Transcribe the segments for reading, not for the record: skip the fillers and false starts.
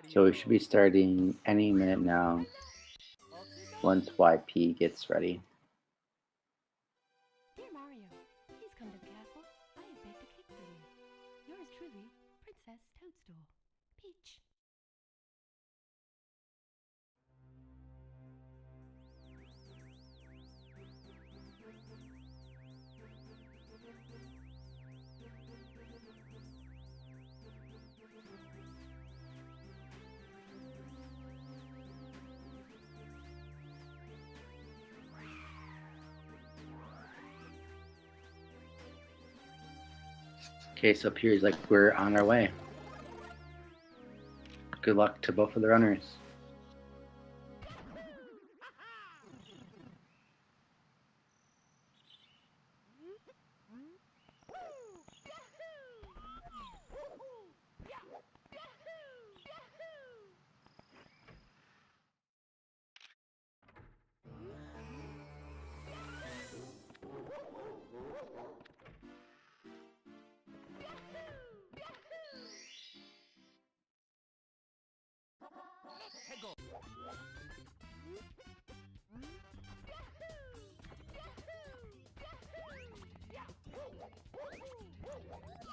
So we should be starting any minute now once YP gets ready. Dear Mario, please come to the castle. I have baked a cake for you. Yours truly, Princess Toadstool. Peach. Okay, so it appears like we're on our way. Good luck to both of the runners.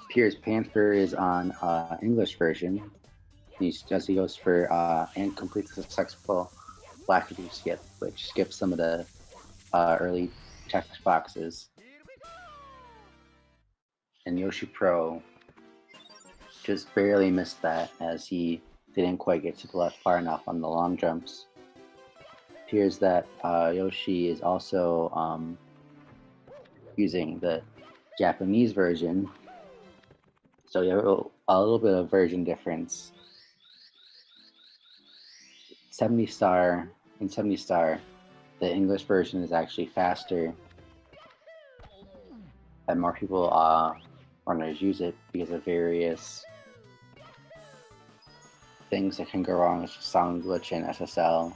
Appears Panther is on English version. He goes for and completes the successful Blackadoo skip, which skips some of the early text boxes. And yoshipro just barely missed that as he didn't quite get to the left far enough on the long jumps. Appears that Yoshi is also using the Japanese version, so you have a little bit of version difference. 70 star and 70 star, the English version is actually faster, and more people runners use it because of various things that can go wrong with sound glitch and SSL.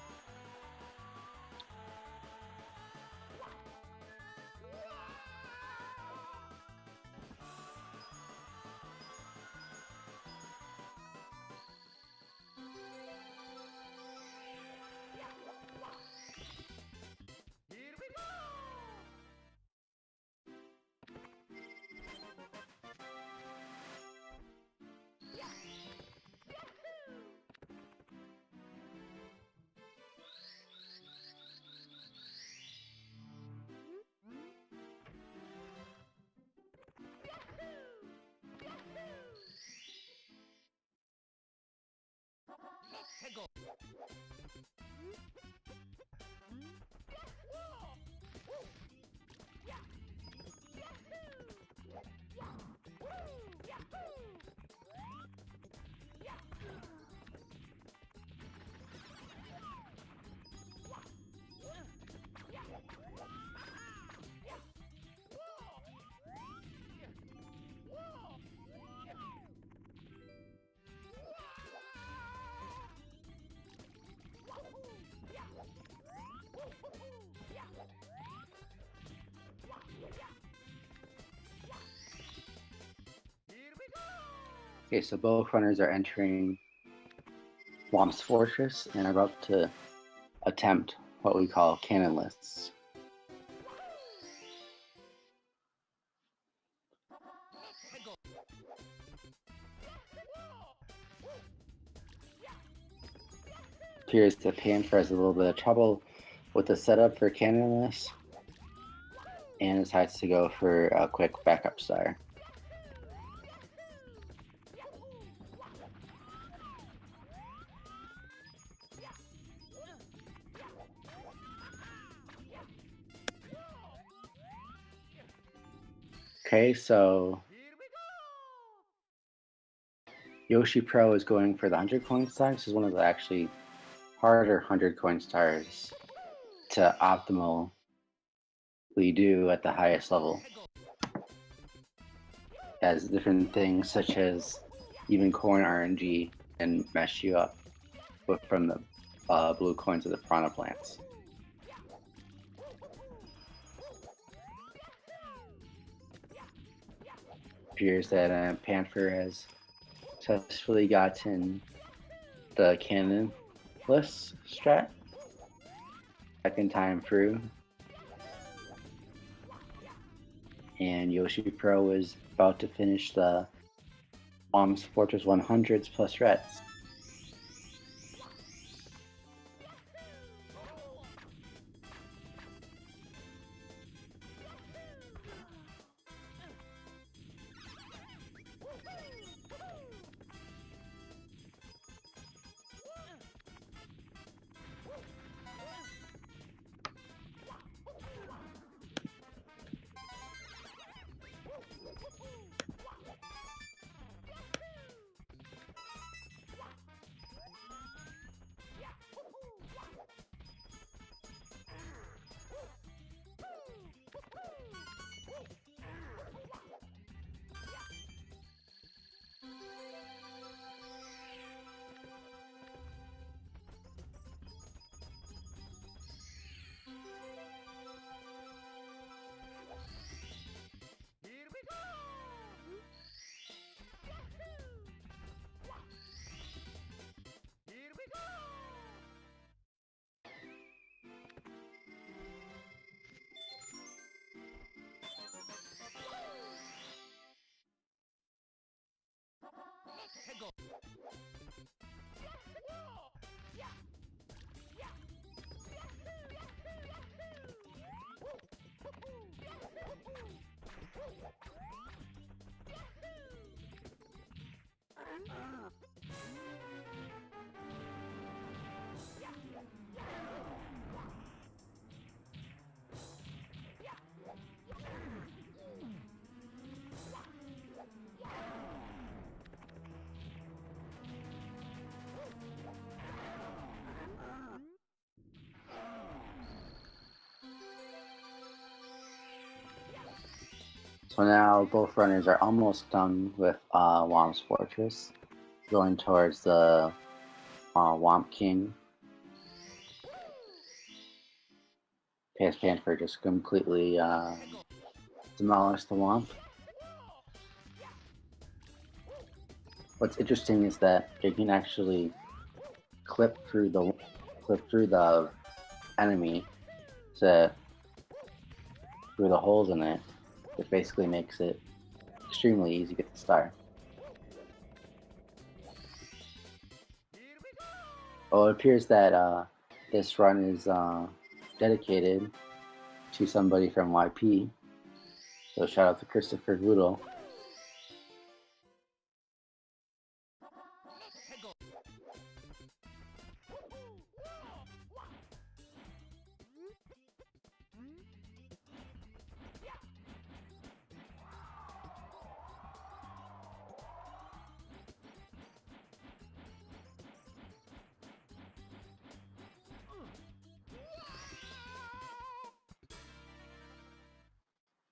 Okay, so both runners are entering Womp's Fortress and are about to attempt what we call cannon lists. Appears that Panther has a little bit of trouble with the setup for cannon lists and decides to go for a quick backup star. Okay, so yoshipro is going for the 100 coin star. This is one of the actually harder 100 coin stars to optimally do at the highest level, as different things such as even coin RNG and mess you up from the blue coins of the piranha plants. Appears that Panther has successfully gotten the cannonless strat. Second time through. And yoshipro is about to finish the Whomp's Fortress 100s plus reds. So now both runners are almost done with Whomp's Fortress, going towards the Whomp King. Panther just completely demolished the Whomp. What's interesting is that they can actually clip through the enemy through the holes in it, which basically makes it extremely easy to get the star. Well, it appears that this run is dedicated to somebody from YP. So shout out to Christopher Goodall.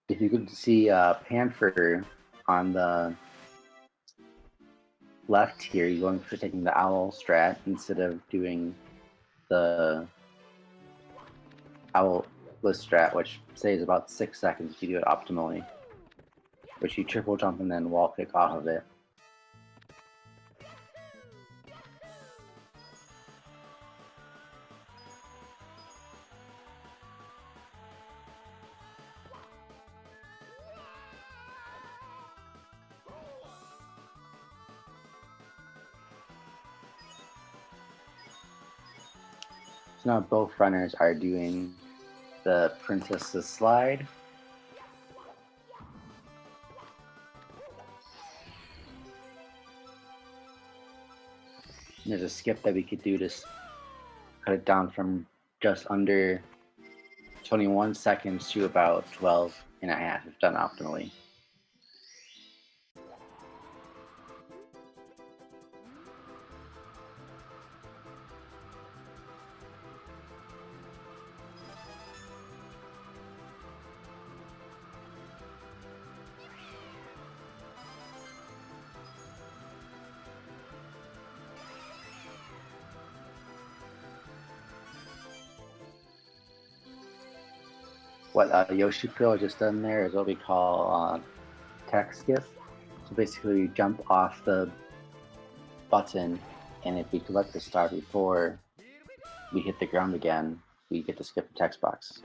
If you could see Panther on the left here, you're going for taking the owl strat instead of doing the owl list strat, which saves about 6 seconds if you do it optimally, which you triple jump and then wall kick off of it. So now both runners are doing the Princess's Slide. And there's a skip that we could do to cut it down from just under 21 seconds to about 12 and a half if done optimally. What yoshipro just done there is what we call tech skip. So basically you jump off the button and if we collect the star before we hit the ground again, we get to skip the text box.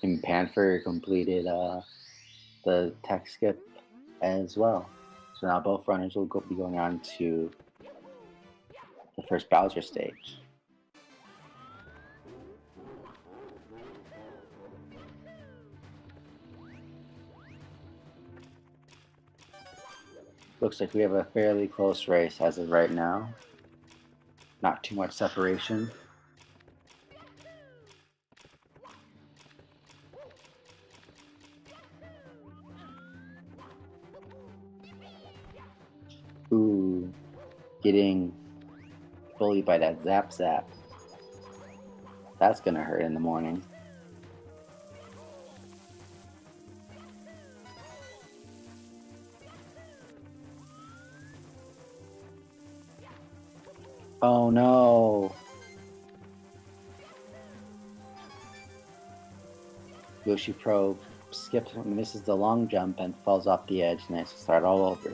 And Panther completed the text skip as well. So now both runners will be going on to the first Bowser stage. Looks like we have a fairly close race as of right now. Not too much separation. Ooh, getting bullied by that Zap Zap. That's gonna hurt in the morning. Oh no! yoshipro skips and misses the long jump and falls off the edge, and has to start all over.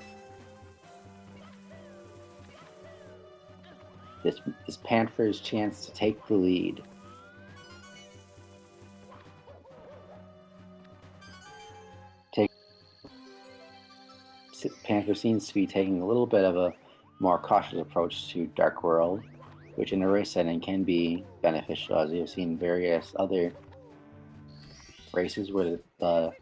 This is Panther's chance to take the lead. Panther seems to be taking a little bit of a more cautious approach to Dark World, which in a race setting can be beneficial, as you've seen various other races where the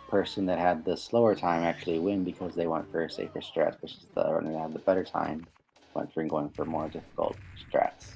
person that had the slower time actually win because they went for a safer strat, versus the runner that had the better time went for going for more difficult strats.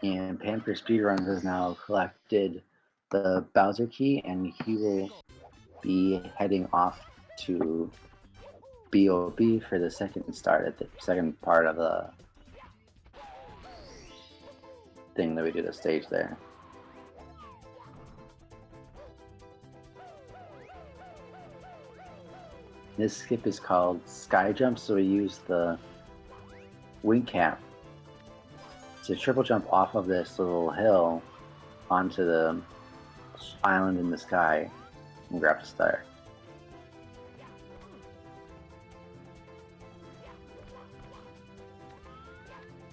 And PantherSpeedruns has now collected the Bowser key, and he will be heading off to BOB for the second start at the second part of the thing that we do the stage there. This skip is called Sky Jump, so we use the wing cap to triple jump off of this little hill onto the island in the sky and grab the star.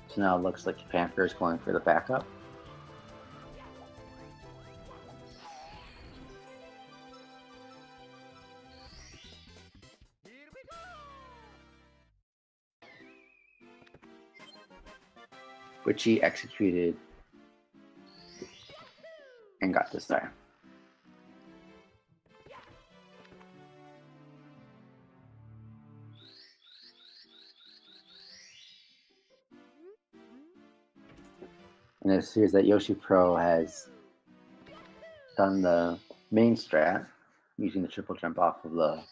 So now it looks like Panther is going for the backup. Which he executed and got the star. And it appears that yoshipro has done the main strat using the triple jump off of the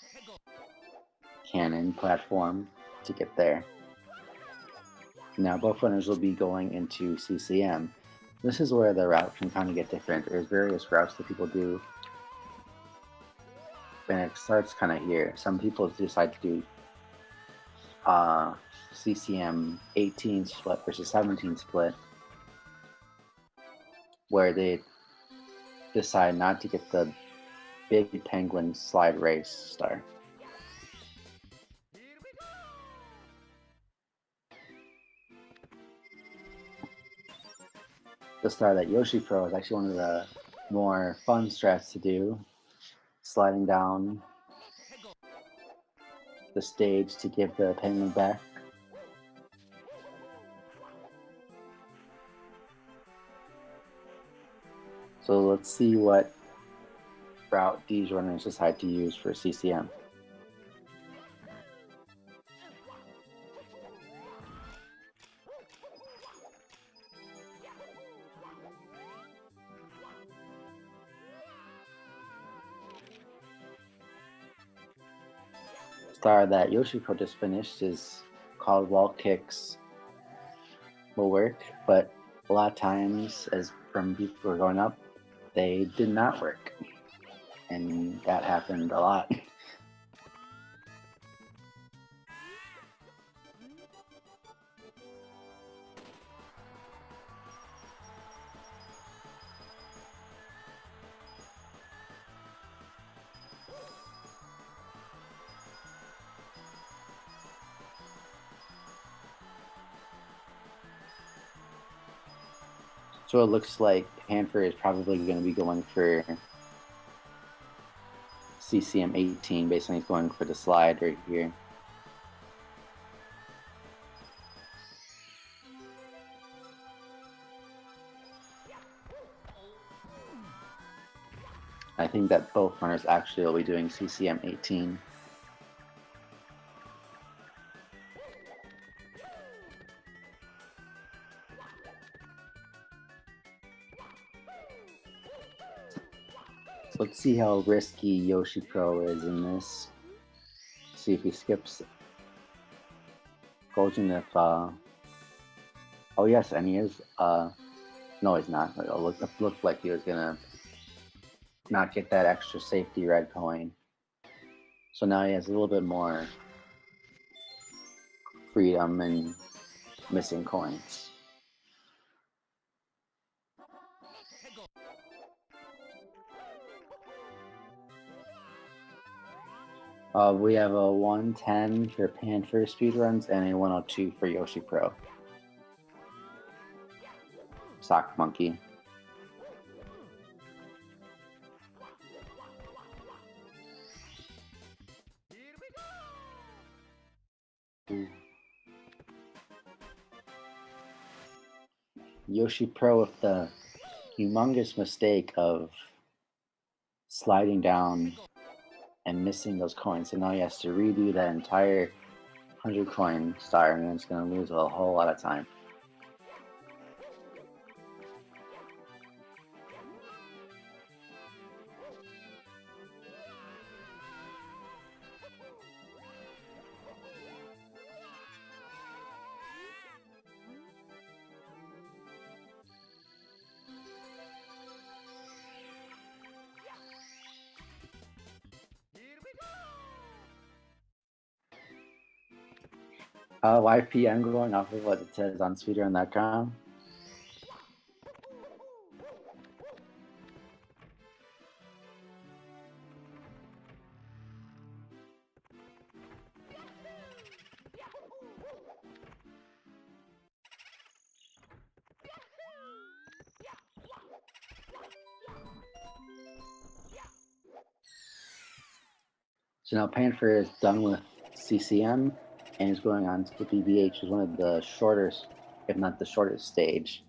cannon platform to get there. Now both runners will be going into CCM. This is where the route can kind of get different. There's various routes that people do, and it starts kind of here. Some people decide to do CCM 18 split versus 17 split, where they decide not to get the big penguin slide race star. The star that yoshipro is actually one of the more fun strats to do, sliding down the stage to give the penguin back. So let's see what route these runners decide to use for CCM. Star that yoshipro just finished is called wall kicks. Will work, but a lot of times, as from people who are going up, they did not work, and that happened a lot. So it looks like Panther is probably going to be going for CCM 18 based on he's going for the slide right here. I think that both runners actually will be doing CCM 18. Let's see how risky yoshipro is in this. See if he skips Golden if oh yes, and he is no he's not. It looked like he was gonna not get that extra safety red coin. So now he has a little bit more freedom and missing coins. We have a 110 for PantherSpeedruns and a 102 for yoshipro. Sock Monkey. yoshipro with the humongous mistake of sliding down and missing those coins. So now he has to redo that entire 100 coin star, and it's going to lose a whole lot of time. YP, I'm going off of what it says on speedrun.com. So now Panther is done with CCM and is going on to the BBH, which is one of the shortest, if not the shortest stage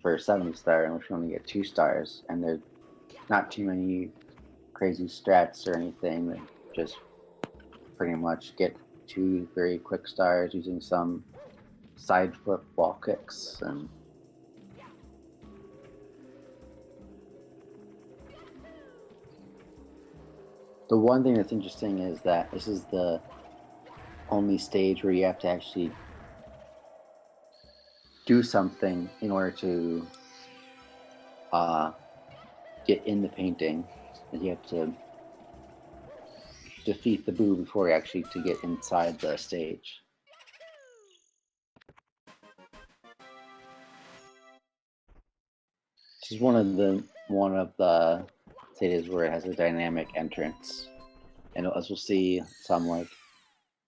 for 70 star, in which you only get 2 stars, and there's not too many crazy strats or anything. They just pretty much get 2 very quick stars using some side flip wall kicks. And the one thing that's interesting is that this is the only stage where you have to actually do something in order to get in the painting, and you have to defeat the boo before you actually to get inside the stage. This is one of the stages where it has a dynamic entrance, and as we'll see, some like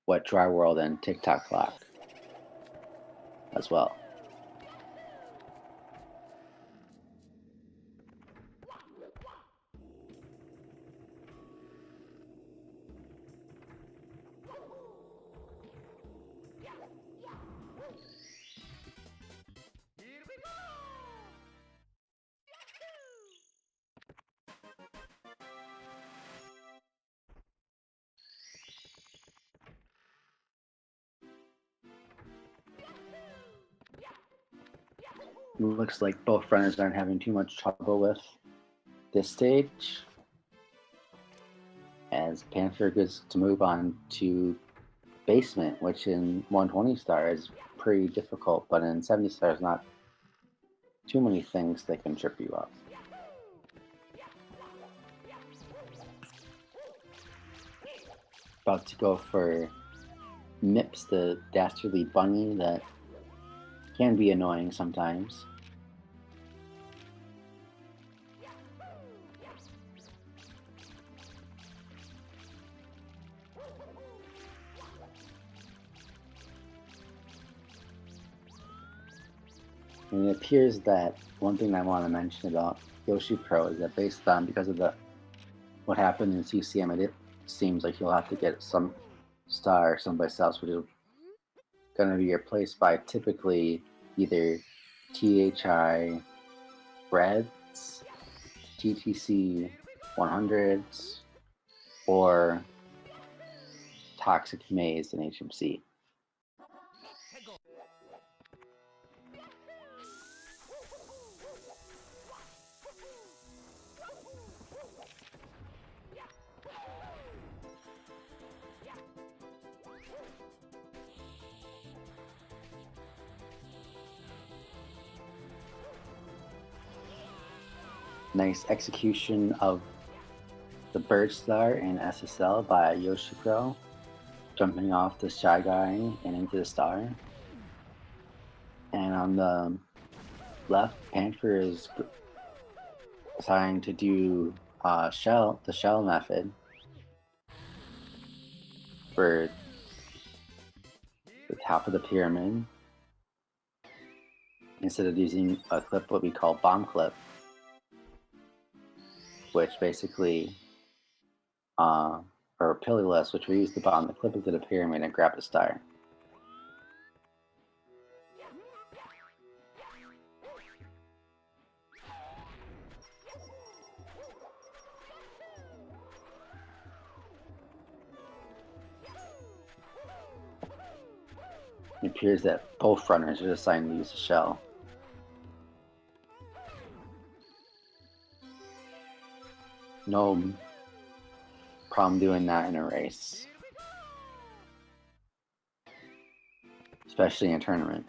Wet Dry World and TikTok Clock as well. looks like both runners aren't having too much trouble with this stage, as Panther gets to move on to basement, which in 120 star is pretty difficult, but in 70 star is not too many things that can trip you up. About to go for Mips, the dastardly bunny that can be annoying sometimes. And it appears that one thing I want to mention about yoshipro is that because of what happened in CCM, it seems like you'll have to get some star someplace else, which is going to be replaced by typically either THI Reds, TTC 100s, or Toxic Maze in HMC. Nice execution of the Bird Star in SSL by yoshipro, jumping off the Shy Guy and into the star. And on the left, Panther is trying to do the shell method for the top of the pyramid, instead of using a clip what we call bomb clip, which basically, or pillyless, which we use to bomb the clip into the pyramid and grab the star. It appears that both runners are assigned to use the shell. No problem doing that in a race, especially in a tournament.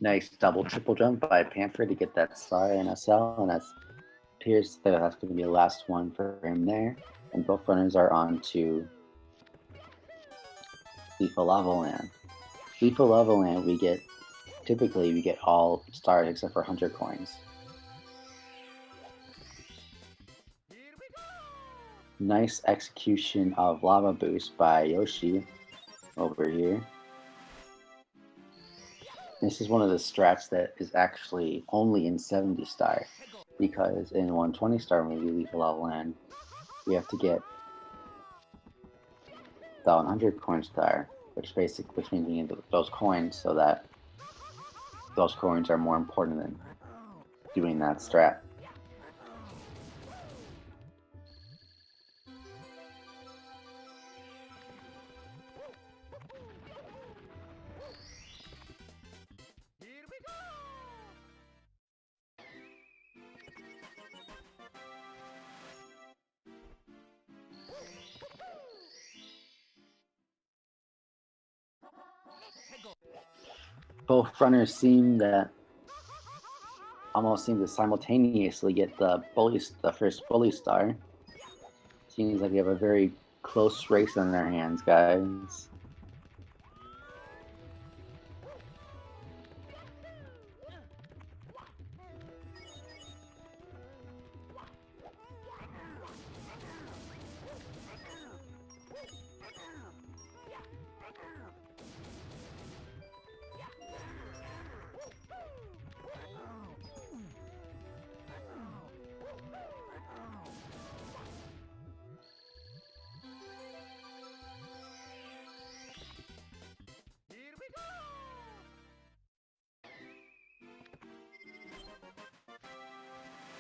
Nice double triple jump by Panther to get that star in SL, and that appears that that's going to be the last one for him there. And both runners are on to Lethal Lava Land. Lethal Lava Land, typically we get all stars except for 100 coins. Nice execution of Lava Boost by Yoshi over here. This is one of the strats that is actually only in 70 star, because in 120 star when we leave Lava Land, we have to get the 100 coin star, which means we need those coins, so that those coins are more important than doing that strat. Both runners almost seem to simultaneously get the first bully star. Seems like we have a very close race on our hands, guys.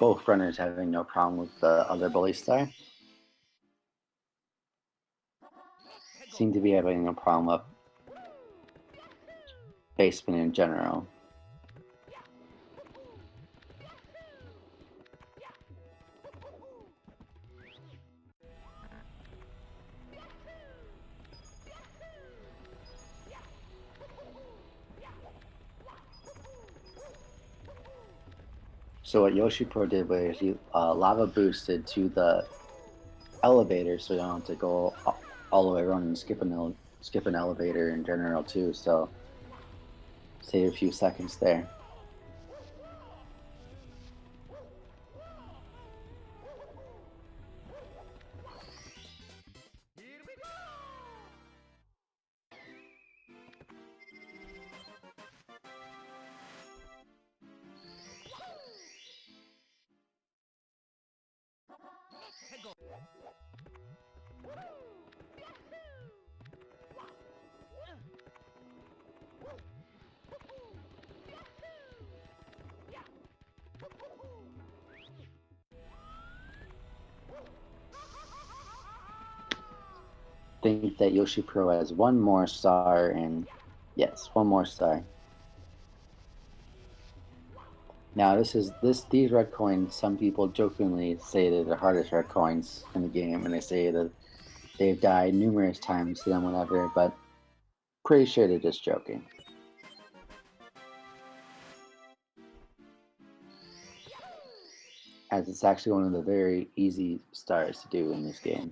both runners having no problem with the other bully star. Seem to be having no problem with base spin in general. So what yoshipro did was he lava boosted to the elevator, so you don't have to go all the way around and skip an elevator in general too. So save a few seconds there. Think that yoshipro has one more star, and yes, one more star. Now these red coins, some people jokingly say they're the hardest red coins in the game, and they say that they've died numerous times to them, whatever, but pretty sure they're just joking. As it's actually one of the very easy stars to do in this game.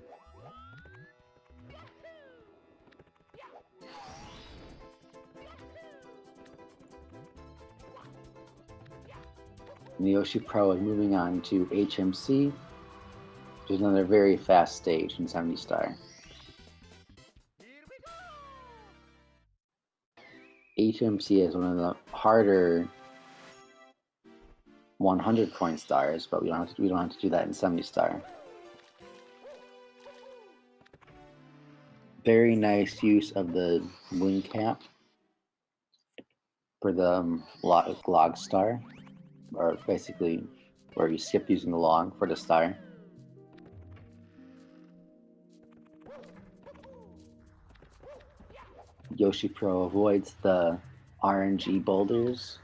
And the yoshipro is moving on to HMC, which is another very fast stage in 70 star. HMC is one of the harder 100 coin stars, but we don't have to do that in 70 star. Very nice use of the wing cap for the log star, or basically where you skip using the log for the star. yoshipro avoids the RNG boulders.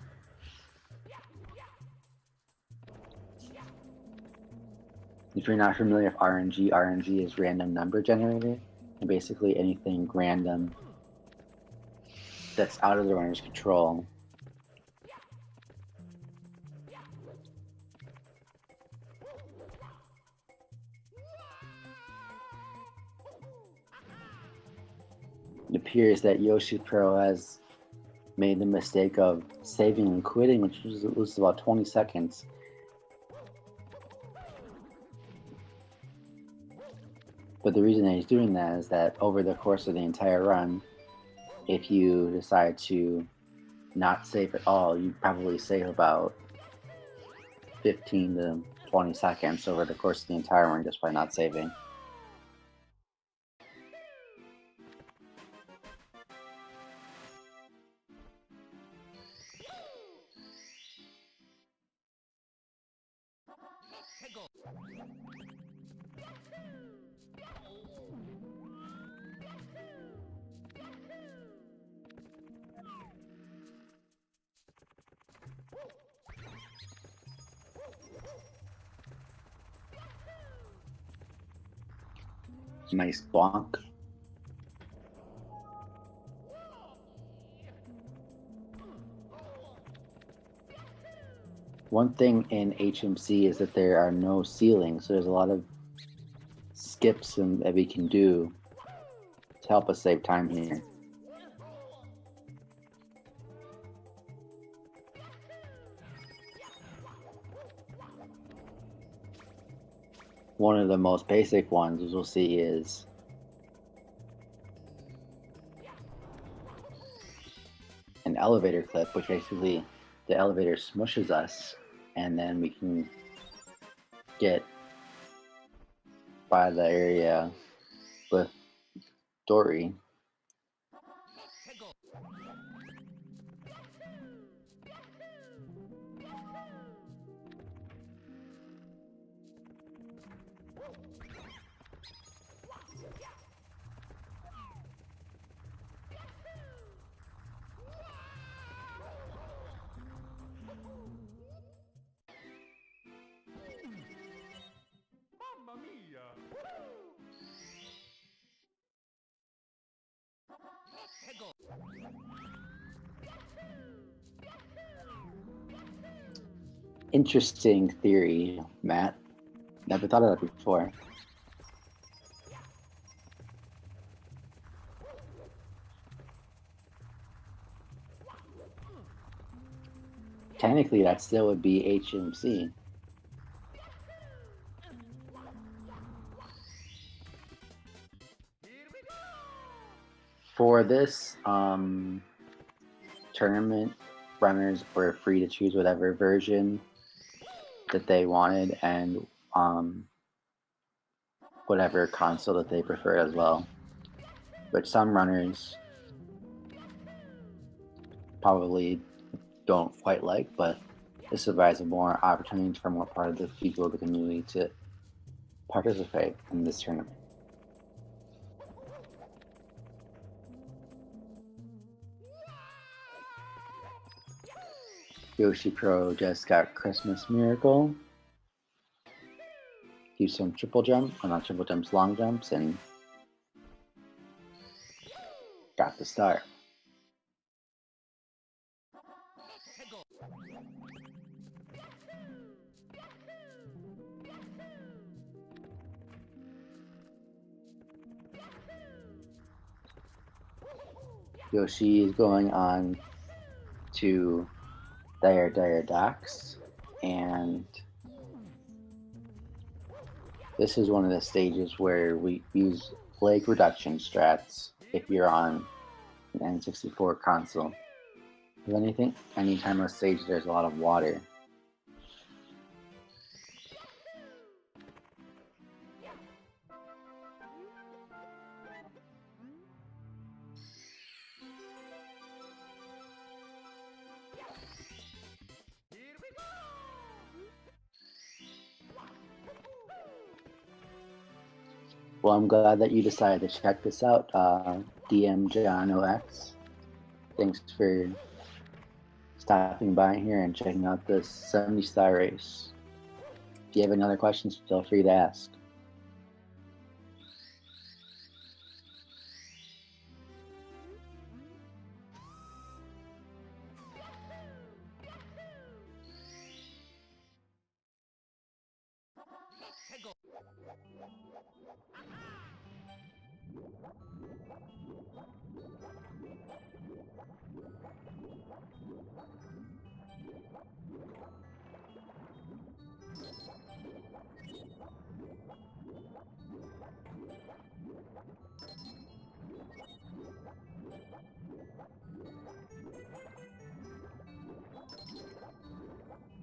If you're not familiar with RNG is random number generator, and basically anything random that's out of the runner's control it appears that yoshipro has made the mistake of saving and quitting, which was about 20 seconds. But the reason that he's doing that is that over the course of the entire run, if you decide to not save at all, you probably save about 15 to 20 seconds over the course of the entire run just by not saving. Nice bonk. One thing in HMC is that there are no ceilings, so there's a lot of skips that we can do to help us save time here. One of the most basic ones, as we'll see, is an elevator clip, which basically the elevator smushes us, and then we can get by the area with Dory. Interesting theory, Matt. Never thought of that before. Technically, that still would be HMC. For this tournament, runners were free to choose whatever version that they wanted and whatever console that they prefer as well. But some runners probably don't quite like, but this provides more opportunities for more part of the people of the community to participate in this tournament. yoshipro just got Christmas Miracle. Do some triple jump, or not triple jumps, long jumps, and got the start. Yoshi is going on to Dire Docks, and this is one of the stages where we use leg reduction strats if you're on an N64 console. If anytime on stage there's a lot of water. Well, I'm glad that you decided to check this out, DM John OX. Thanks for stopping by here and checking out this 70-star race. If you have any other questions, feel free to ask.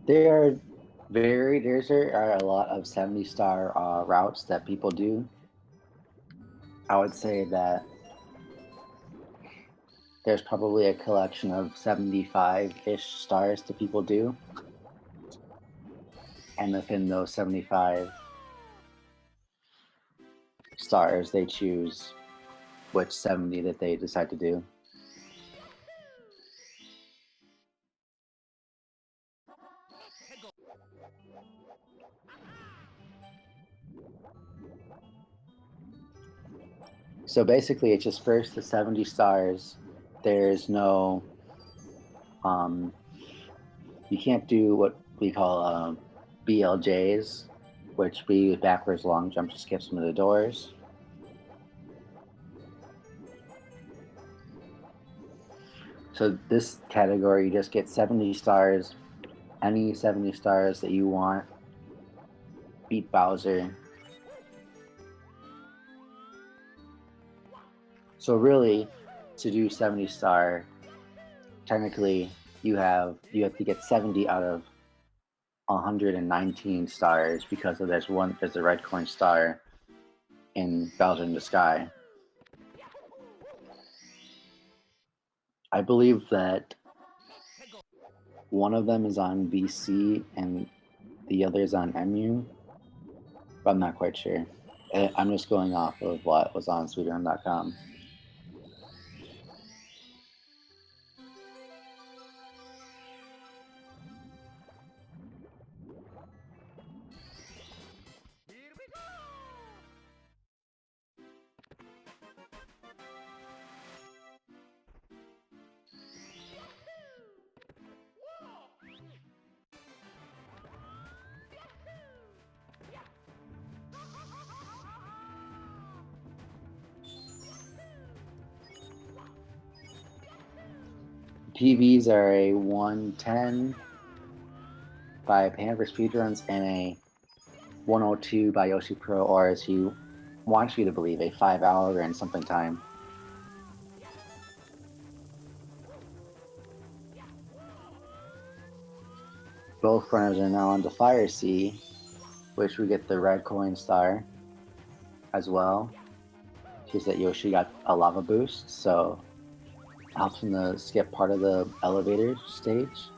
There are a lot of 70-star routes that people do. I would say that there's probably a collection of 75-ish stars that people do. And within those 75 stars, they choose which 70 that they decide to do. So basically, it's just first to 70 stars. There's no, you can't do what we call BLJs, which be backwards long jump to skip some of the doors. So this category, you just get 70 stars, any 70 stars that you want. Beat Bowser. So really, to do 70 star, technically you have to get 70 out of 119 stars because there's a red coin star in Bowser in the Sky. I believe that one of them is on BC and the other is on MU, but I'm not quite sure. I'm just going off of what was on speedrun.com. PVs are a 110 by PantherSpeedruns and a 102 by yoshipro, or as he wants you to believe, a 5-hour and something time. Both runners are now on the Fire Sea, which we get the red coin star as well. Here's that Yoshi got a lava boost, so it helps him to skip part of the elevator stage.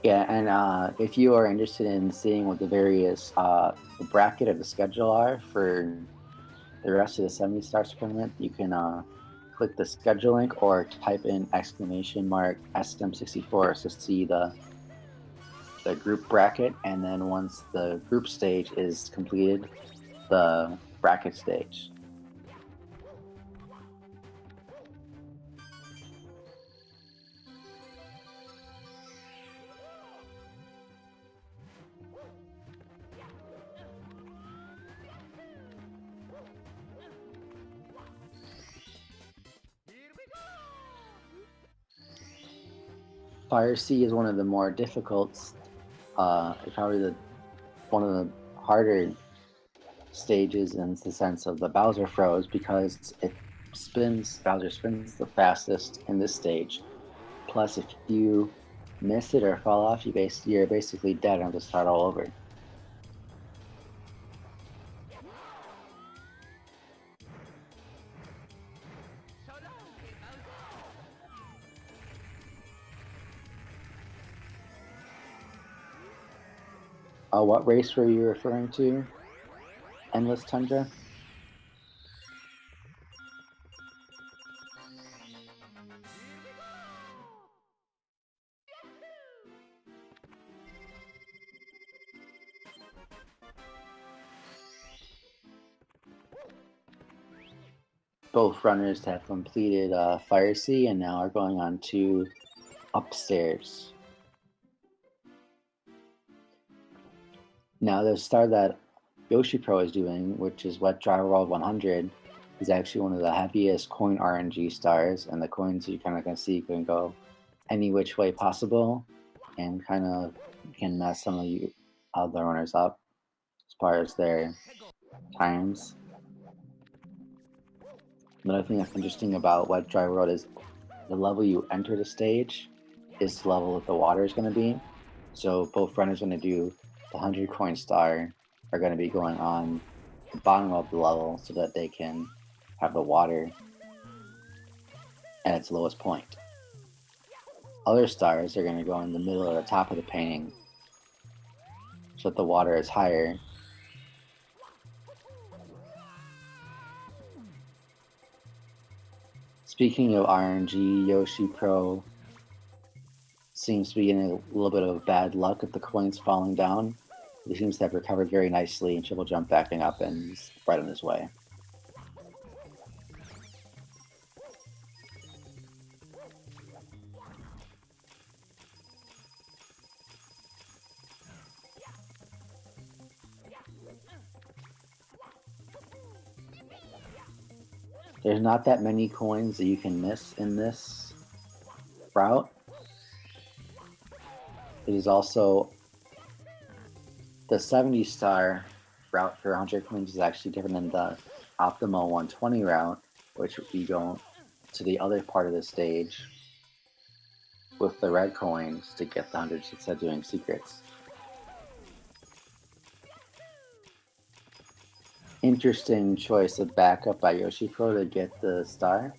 Yeah, and if you are interested in seeing what the various the bracket of the schedule are for the rest of the 70 stars tournament, you can click the schedule link or type in !SM64 to see the group bracket, and then once the group stage is completed, the bracket stage. Fire Sea is one of the more difficult, it's probably one of the harder stages in the sense of the Bowser froze, because Bowser spins the fastest in this stage. Plus, if you miss it or fall off, you're basically dead and have to start all over. What race were you referring to? Endless Tundra? Both runners have completed Fire Sea and now are going on to Upstairs. Now the star that yoshipro is doing, which is Wet Dry World 100, is actually one of the heaviest coin RNG stars, and the coins you kind of can see can go any which way possible, and kind of can mess some of you other runners up as far as their times. Another thing that's interesting about Wet Dry World is the level you enter the stage is the level that the water is going to be. So both runners going to do the 100 coin star are going to be going on the bottom of the level so that they can have the water at its lowest point. Other stars are going to go in the middle or the top of the painting so that the water is higher. Speaking of RNG, yoshipro seems to be getting a little bit of bad luck with the coins falling down. He seems to have recovered very nicely and triple jump backing up, and he's right on his way. There's not that many coins that you can miss in this route. It is also the 70 star route for 100 coins is actually different than the optimal 120 route, which we go to the other part of the stage with the red coins to get the hundreds instead of doing secrets. Interesting choice of backup by yoshipro to get the star.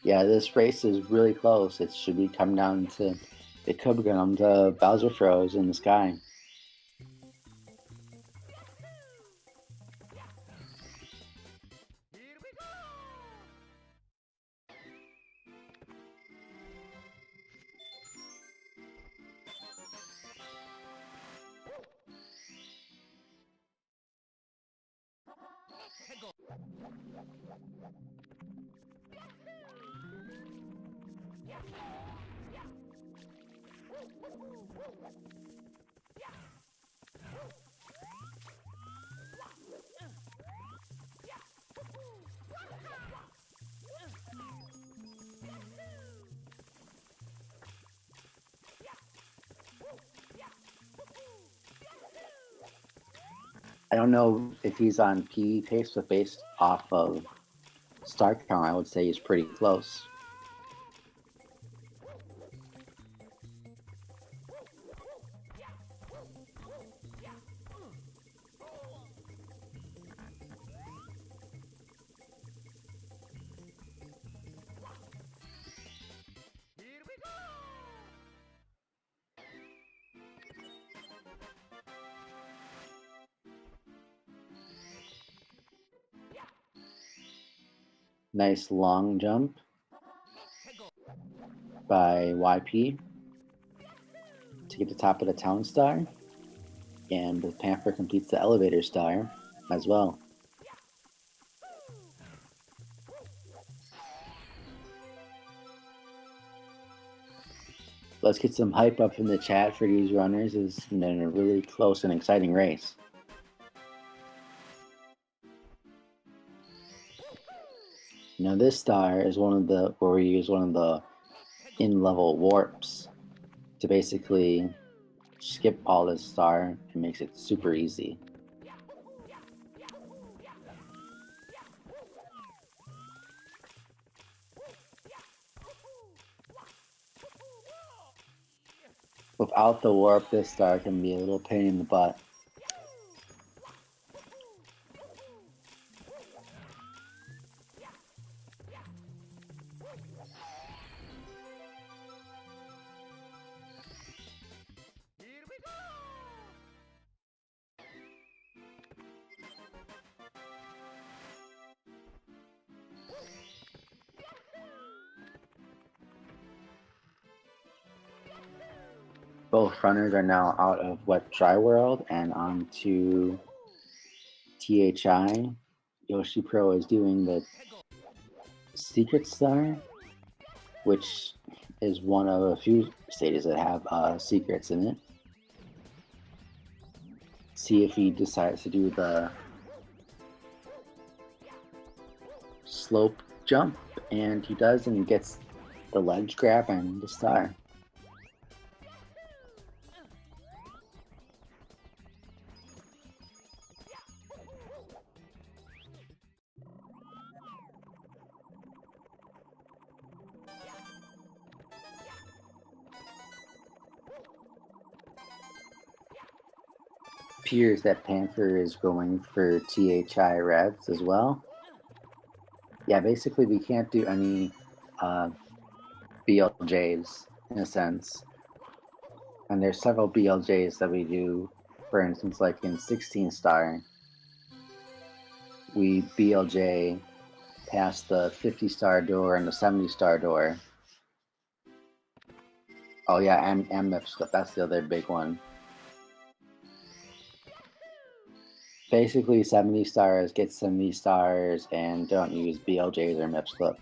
Yeah, this race is really close. It should be come down to It could become the Bowser froze in the sky. I don't know if he's on P pace, but based off of star count, I would say he's pretty close. Nice long jump by YP to get the top of the town star, and the Panther completes the elevator star as well. Let's get some hype up in the chat for these runners. It's been a really close and exciting race. Now this star is one of the, where we use one of the in-level warps to basically skip all this star and makes it super easy. Without the warp, this star can be a little pain in the butt. Both runners are now out of Wet Dry World and onto THI. Yoshipro is doing the Secret Star, which is one of a few stages that have secrets in it. See if he decides to do the slope jump, and he does, and he gets the ledge grab and the star. Appears that Panther is going for THI Reds as well. Yeah, basically we can't do any BLJs in a sense. And there's several BLJs that we do, for instance, like in 16 star, we BLJ past the 50 star door and the 70 star door. Oh yeah, and MIPS, that's the other big one. Basically 70 stars, get 70 stars, and don't use BLJs or MIPS clips.